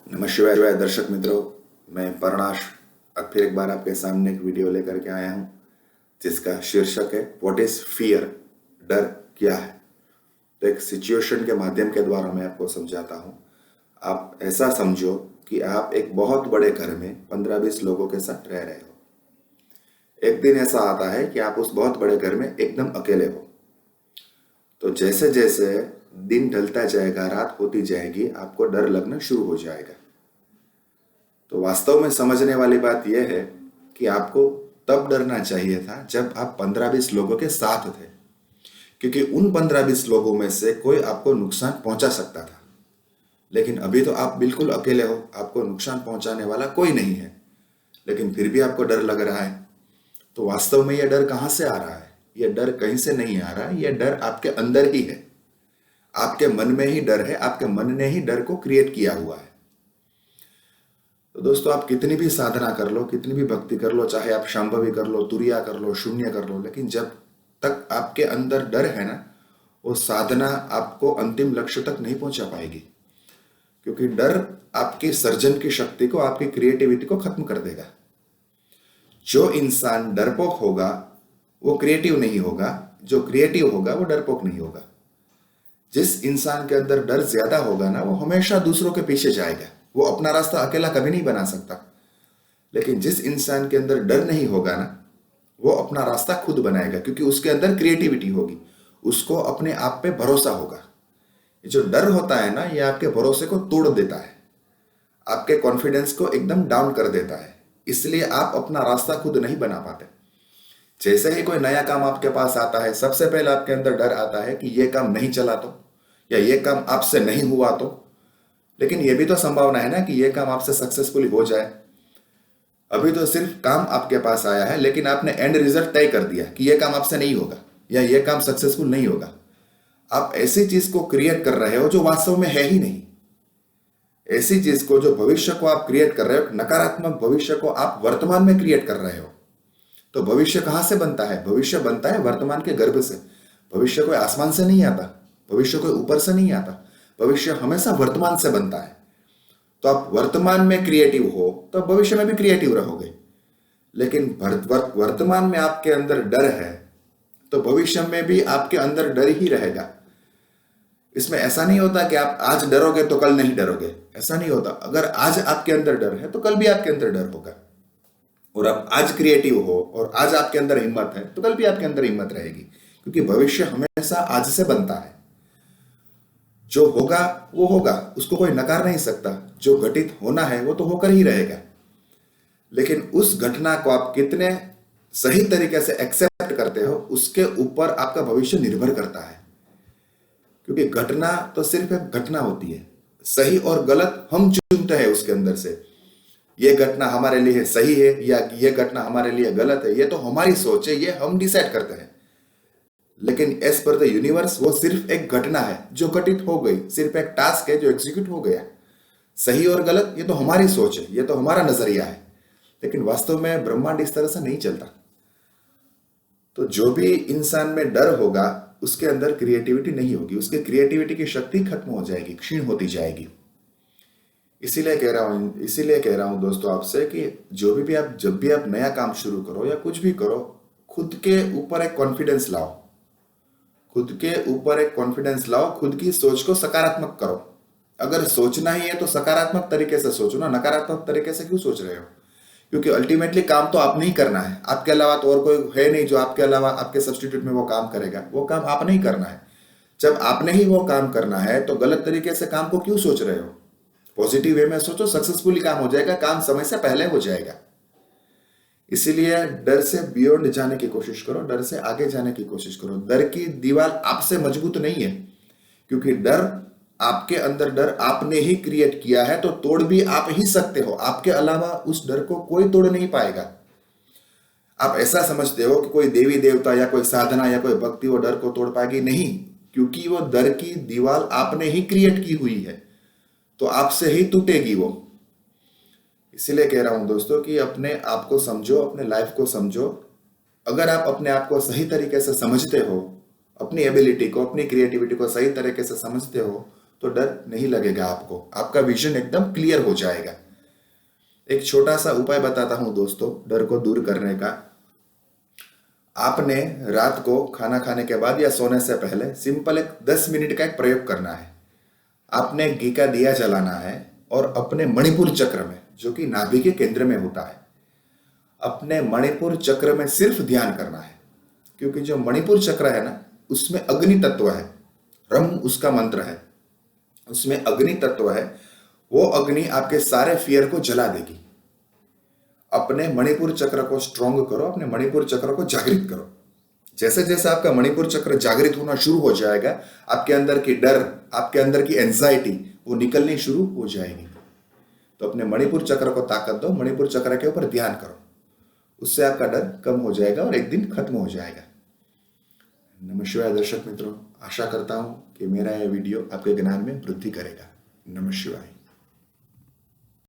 नमस्कार दर्शक मित्रों, मैं परणाश अब फिर एक बार आपके सामने एक वीडियो लेकर के आया हूँ जिसका शीर्षक है व्हाट इज फियर। डर क्या है। तो एक सिचुएशन के माध्यम के द्वारा मैं आपको समझाता हूँ। आप ऐसा समझो कि आप एक बहुत बड़े घर में 15-20 लोगों के साथ रह रहे हो। एक दिन ऐसा आता है कि आप उस बहुत बड़े घर में एकदम अकेले हो। तो जैसे जैसे दिन ढलता जाएगा, रात होती जाएगी, आपको डर लगना शुरू हो जाएगा। तो वास्तव में समझने वाली बात यह है कि आपको तब डरना चाहिए था जब आप 15-20 लोगों के साथ थे, क्योंकि उन 15-20 लोगों में से कोई आपको नुकसान पहुंचा सकता था। लेकिन अभी तो आप बिल्कुल अकेले हो, आपको नुकसान पहुंचाने वाला कोई नहीं है, लेकिन फिर भी आपको डर लग रहा है। तो वास्तव में यह डर कहाँ से आ रहा है? यह डर कहीं से नहीं आ रहा है, यह डर आपके अंदर ही है। आपके मन में ही डर है, आपके मन ने ही डर को क्रिएट किया हुआ है। तो दोस्तों, आप कितनी भी साधना कर लो, कितनी भी भक्ति कर लो, चाहे आप शांभवी कर लो, तुरिया कर लो, शून्य कर लो, लेकिन जब तक आपके अंदर डर है ना, वो साधना आपको अंतिम लक्ष्य तक नहीं पहुंचा पाएगी। क्योंकि डर आपकी सर्जन की शक्ति को, आपकी क्रिएटिविटी को खत्म कर देगा। जो इंसान डरपोक होगा वो क्रिएटिव नहीं होगा, जो क्रिएटिव होगा वो डरपोक नहीं होगा। जिस इंसान के अंदर डर ज्यादा होगा ना, वो हमेशा दूसरों के पीछे जाएगा, वो अपना रास्ता अकेला कभी नहीं बना सकता। लेकिन जिस इंसान के अंदर डर नहीं होगा ना, वो अपना रास्ता खुद बनाएगा, क्योंकि उसके अंदर क्रिएटिविटी होगी, उसको अपने आप पे भरोसा होगा। ये जो डर होता है ना, ये आपके भरोसे को तोड़ देता है, आपके कॉन्फिडेंस को एकदम डाउन कर देता है। इसलिए आप अपना रास्ता खुद नहीं बना पाते। जैसे ही कोई नया काम आपके पास आता है, सबसे पहले आपके अंदर डर आता है कि ये काम नहीं चला तो, या ये काम आपसे नहीं हुआ तो। लेकिन ये भी तो संभावना है ना कि ये काम आपसे सक्सेसफुली हो जाए। अभी तो सिर्फ काम आपके पास आया है, लेकिन आपने एंड रिजल्ट तय कर दिया कि ये काम आपसे नहीं होगा या ये काम सक्सेसफुल नहीं होगा। आप ऐसी चीज को क्रिएट कर रहे हो जो वास्तव में है ही नहीं। ऐसी चीज को, जो भविष्य को आप क्रिएट कर रहे हो, नकारात्मक भविष्य को आप वर्तमान में क्रिएट कर रहे हो। तो भविष्य कहां से बनता है? भविष्य बनता है वर्तमान के गर्भ से। भविष्य कोई आसमान से नहीं आता, भविष्य कोई ऊपर से नहीं आता, भविष्य हमेशा वर्तमान से बनता है। तो आप वर्तमान में क्रिएटिव हो तो भविष्य में भी क्रिएटिव रहोगे। लेकिन वर्तमान में आपके अंदर डर है तो भविष्य में भी आपके अंदर डर ही रहेगा। इसमें ऐसा नहीं होता कि आप आज डरोगे तो कल नहीं डरोगे, ऐसा नहीं होता। अगर आज आपके अंदर डर है तो कल भी आपके अंदर डर होगा। और आप आज क्रिएटिव हो और आज आपके अंदर हिम्मत है तो कल भी आपके अंदर हिम्मत रहेगी, क्योंकि भविष्य हमेशा आज से बनता है। जो होगा वो होगा, उसको कोई नकार नहीं सकता। जो घटित होना है वो तो होकर ही रहेगा। लेकिन उस घटना को आप कितने सही तरीके से एक्सेप्ट करते हो, उसके ऊपर आपका भविष्य निर्भर करता है। क्योंकि घटना तो सिर्फ एक घटना होती है, सही और गलत हम चुनते हैं उसके अंदर से। ये घटना हमारे लिए सही है या ये घटना हमारे लिए गलत है, ये तो हमारी सोच है, ये हम डिसाइड करते हैं। लेकिन एज पर द यूनिवर्स वो सिर्फ एक घटना है जो घटित हो गई, सिर्फ एक टास्क है जो एग्जीक्यूट हो गया। सही और गलत ये तो हमारी सोच है, ये तो हमारा नजरिया है। लेकिन वास्तव में ब्रह्मांड इस तरह से नहीं चलता। तो जो भी इंसान में डर होगा उसके अंदर क्रिएटिविटी नहीं होगी, उसके क्रिएटिविटी की शक्ति खत्म हो जाएगी, क्षीण होती जाएगी। इसीलिए कह रहा हूं दोस्तों आपसे कि जब भी आप नया काम शुरू करो या कुछ भी करो, खुद के ऊपर एक कॉन्फिडेंस लाओ। खुद के ऊपर एक कॉन्फिडेंस लाओ, खुद की सोच को सकारात्मक करो। अगर सोचना ही है तो सकारात्मक तरीके से सोचो ना, नकारात्मक तरीके से क्यों सोच रहे हो? क्योंकि अल्टीमेटली काम तो आपने ही करना है, आपके अलावा तो और कोई है नहीं जो आपके अलावा आपके सब्स्टिट्यूट में वो काम करेगा। वो काम आपने ही करना है। जब आपने ही वो काम करना है तो गलत तरीके से काम को क्यों सोच रहे हो? पॉजिटिव वे में सोचो, सक्सेसफुली काम हो जाएगा, काम समय से पहले हो जाएगा। इसीलिए डर से बियॉन्ड जाने की कोशिश करो, डर से आगे जाने की कोशिश करो। डर की दीवार आपसे मजबूत नहीं है, क्योंकि डर आपके अंदर, डर आपने ही क्रिएट किया है, तो तोड़ भी आप ही सकते हो। आपके अलावा उस डर को कोई तोड़ नहीं पाएगा। आप ऐसा समझते हो कि कोई देवी देवता या कोई साधना या कोई भक्ति वो डर को तोड़ पाएगी, नहीं, क्योंकि वो डर की दीवार आपने ही क्रिएट की हुई है, तो आपसे ही टूटेगी वो। इसीलिए कह रहा हूं दोस्तों कि अपने आप को समझो, अपने लाइफ को समझो। अगर आप अपने आप को सही तरीके से समझते हो, अपनी एबिलिटी को, अपनी क्रिएटिविटी को सही तरीके से समझते हो, तो डर नहीं लगेगा आपको, आपका विजन एकदम क्लियर हो जाएगा। एक छोटा सा उपाय बताता हूं दोस्तों डर को दूर करने का। आपने रात को खाना खाने के बाद या सोने से पहले सिंपल एक 10 मिनट का एक प्रयोग करना है। आपने घी का दिया जलाना है और अपने मणिपुर चक्र में, जो कि नाभि के केंद्र में होता है, अपने मणिपुर चक्र में सिर्फ ध्यान करना है। क्योंकि जो मणिपुर चक्र है ना, उसमें अग्नि तत्व है, रम उसका मंत्र है, उसमें अग्नि तत्व है। वो अग्नि आपके सारे फियर को जला देगी। अपने मणिपुर चक्र को स्ट्रॉन्ग करो, अपने मणिपुर चक्र को जागृत करो। जैसे जैसे आपका मणिपुर चक्र जागृत होना शुरू हो जाएगा, आपके अंदर की डर, आपके अंदर की एंजाइटी वो निकलनी शुरू हो जाएगी। तो अपने मणिपुर चक्र को ताकत दो, मणिपुर चक्र के ऊपर ध्यान करो, उससे आपका डर कम हो जाएगा और एक दिन खत्म हो जाएगा। नमस्कार दर्शक मित्रों, आशा करता हूं कि मेरा यह वीडियो आपके ज्ञान में वृद्धि करेगा। नमस्कार।